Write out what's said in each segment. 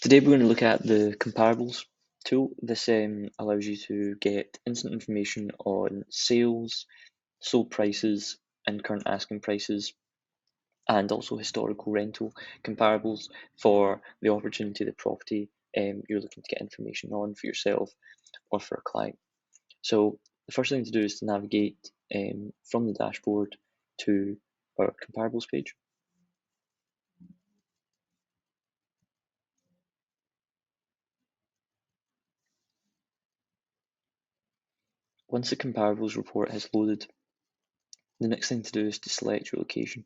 Today we're going to look at the comparables tool. This allows you to get instant information on sales, sold prices, and current asking prices, and also historical rental comparables for the opportunity of the property you're looking to get information on for yourself or for a client. So the first thing to do is to navigate from the dashboard to our comparables page. Once the comparables report has loaded, the next thing to do is to select your location.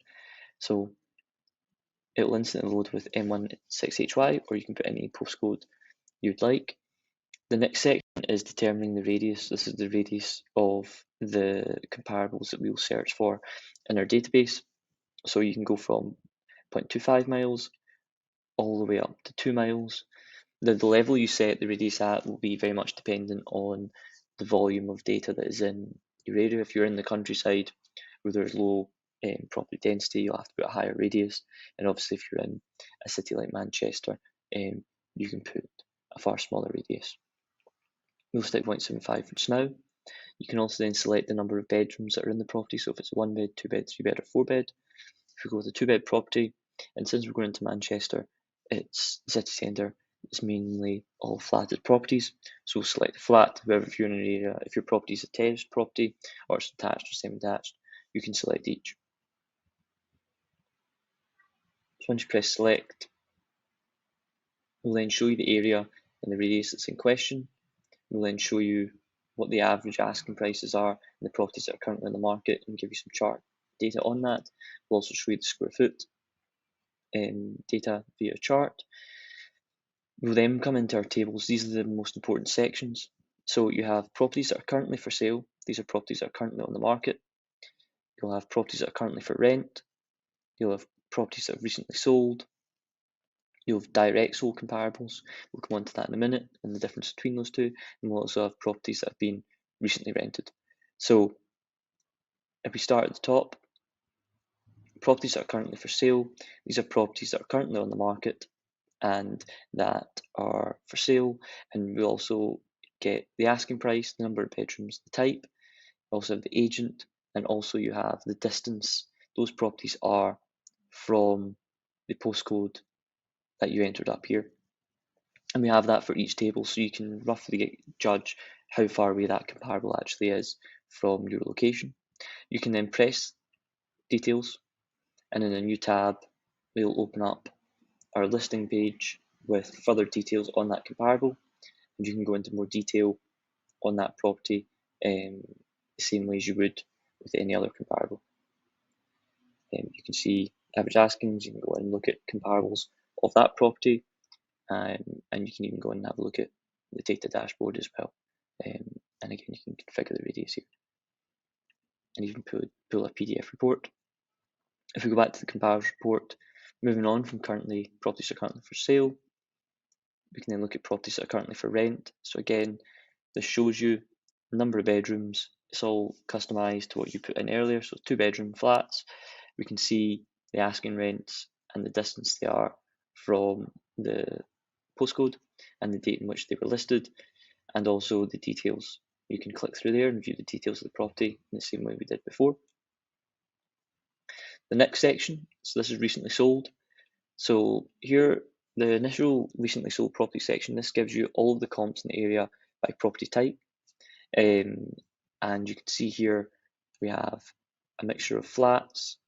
So it'll instantly load with M16HY, or you can put any postcode you'd like. The next section is determining the radius. This is the radius of the comparables that we'll search for in our database. So you can go from 0.25 miles all the way up to 2 miles. The level you set the radius at will be very much dependent on the volume of data that is in your area. If you're in the countryside where there's low property density, you'll have to put a higher radius. And obviously, if you're in a city like Manchester, you can put a far smaller radius. We'll stick 0.75 for just now. You can also then select the number of bedrooms that are in the property. So if it's a 1 bed, 2 bed, 3 bed, or 4 bed. If we go with a 2 bed property, and since we're going into Manchester, it's city centre, it's mainly all flatted properties. So we'll select a flat. However, if you're in an area, if your property is a terraced property or it's detached or semi-detached, you can select each. So once you press select, we'll then show you the area and the radius that's in question. We'll then show you what the average asking prices are in the properties that are currently on the market and give you some chart data on that. We'll also show you the square foot data via chart. We'll then come into our tables. These are the most important sections. So you have properties that are currently for sale. These are properties that are currently on the market. You'll have properties that are currently for rent. You'll have properties that have recently sold. You'll have direct sold comparables. We'll come on to that in a minute and the difference between those two. And we'll also have properties that have been recently rented. So if we start at the top, properties that are currently for sale, these are properties that are currently on the market and that are for sale. And we also get the asking price, the number of bedrooms, the type, also have the agent, and also you have the distance those properties are from the postcode that you entered up here. And we have that for each table, so you can roughly judge how far away that comparable actually is from your location. You can then press details, and in a new tab, we'll open up our listing page with further details on that comparable, and you can go into more detail on that property the same way as you would with any other comparable. You can see average askings, you can go in and look at comparables of that property, and you can even go in and have a look at the data dashboard as well. And again, you can configure the radius here and even pull a PDF report. If we go back to the comparables report, moving on from properties that are currently for sale, we can then look at properties that are currently for rent. So again, this shows you the number of bedrooms. It's all customized to what you put in earlier. So 2-bedroom flats. We can see the asking rents and the distance they are from the postcode and the date in which they were listed, and also the details. You can click through there and view the details of the property in the same way we did before. The next section, so this is recently sold. So here, the initial recently sold property section, this gives you all of the comps in the area by property type. And you can see here we have a mixture of flats.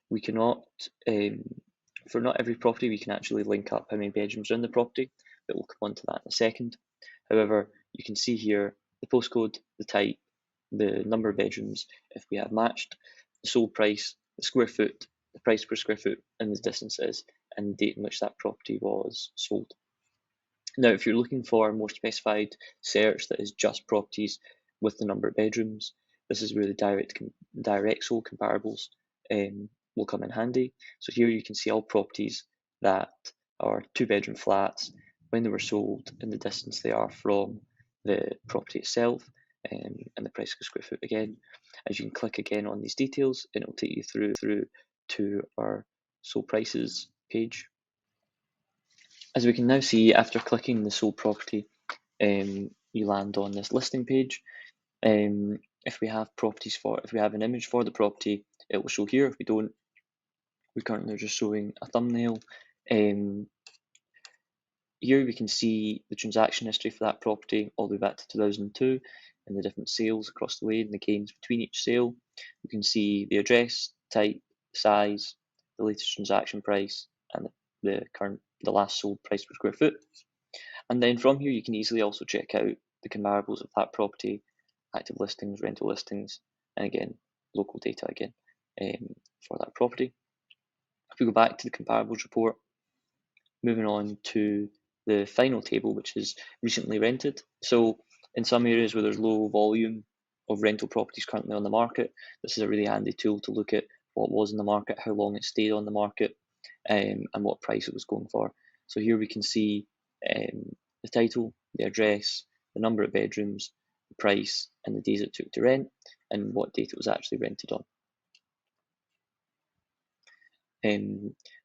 We cannot, for not every property, we can actually link up how many bedrooms are in the property, but we'll come on to that in a second. However, you can see here the postcode, the type, the number of bedrooms, if we have matched, the sold price, the square foot, the price per square foot, and the distances, and the date in which that property was sold. Now, if you're looking for a more specified search that is just properties with the number of bedrooms, this is where the direct sold comparables will come in handy. So here you can see all properties that are 2-bedroom flats, when they were sold, and the distance they are from the property itself, and the price per square foot again. As you can click again on these details, and it will take you through to our sold prices page. As we can now see, after clicking the sold property, you land on this listing page. If we have an image for the property, it will show here. If we don't, we're currently just showing a thumbnail. Here we can see the transaction history for that property all the way back to 2002 and the different sales across the way and the gains between each sale. We can see the address, type, size, the latest transaction price, and the last sold price per square foot. And then from here you can easily also check out the comparables of that property, active listings, rental listings, and again, local data again for that property. If we go back to the comparables report, moving on to the final table, which is recently rented. So in some areas where there's low volume of rental properties currently on the market, this is a really handy tool to look at what was in the market, how long it stayed on the market, and what price it was going for. So here we can see the title, the address, the number of bedrooms, the price, and the days it took to rent, and what date it was actually rented on.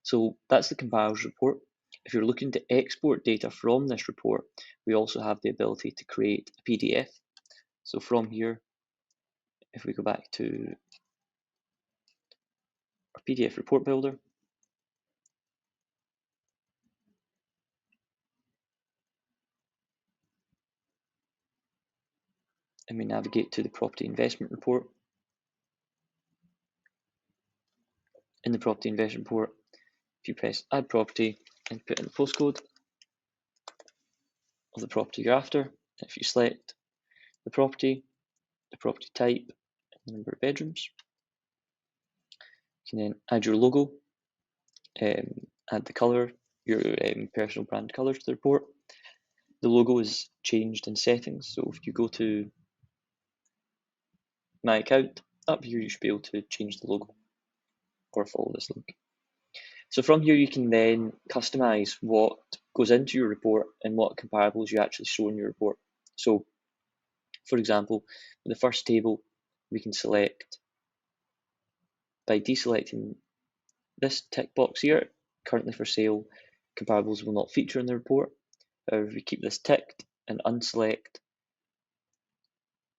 So that's the comparables report. If you're looking to export data from this report, we also have the ability to create a PDF. So from here, if we go back to our PDF report builder, and we navigate to the property investment report. In the property investment report, if you press add property and put in the postcode of the property you're after, if you select the property type, and the number of bedrooms, you can then add your logo, add the colour, your personal brand colour to the report. The logo is changed in settings, so if you go to my account, up here you should be able to change the logo or follow this link. So from here you can then customize what goes into your report and what comparables you actually show in your report. So for example, in the first table, we can select by deselecting this tick box here, currently for sale, comparables will not feature in the report. However, if we keep this ticked and unselect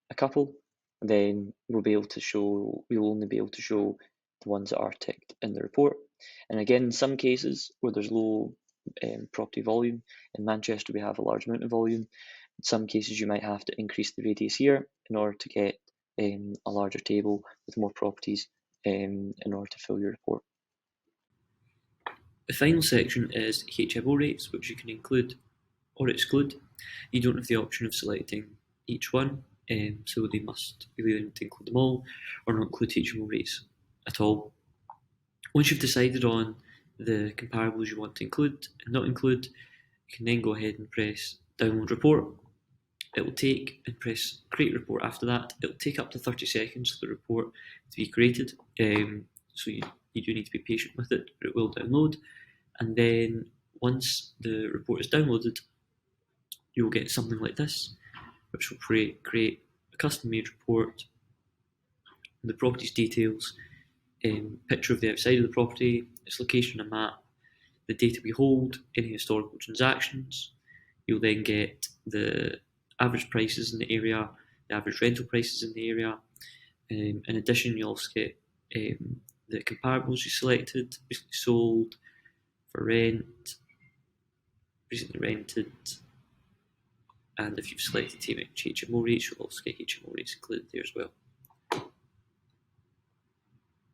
a couple, then we'll only be able to show the ones that are ticked in the report. And again, in some cases where there's low property volume, in Manchester we have a large amount of volume. In some cases you might have to increase the radius here in order to get a larger table with more properties in order to fill your report. The final section is HMO rates, which you can include or exclude. You don't have the option of selecting each one, so they must be willing to include them all or not include HMO rates at all. Once you've decided on the comparables you want to include and not include, you can then go ahead and press download report. It will take and press create report after that. It will take up to 30 seconds for the report to be created, so you do need to be patient with it, but it will download. And then once the report is downloaded, you'll get something like this, which will create a custom-made report, the property's details, picture of the outside of the property, its location on a map, the data we hold, any historical transactions. You'll then get the average prices in the area, the average rental prices in the area. In addition, you'll also get the comparables you selected, recently sold, for rent, recently rented, and if you've selected HMO rates, you'll also get HMO rates included there as well.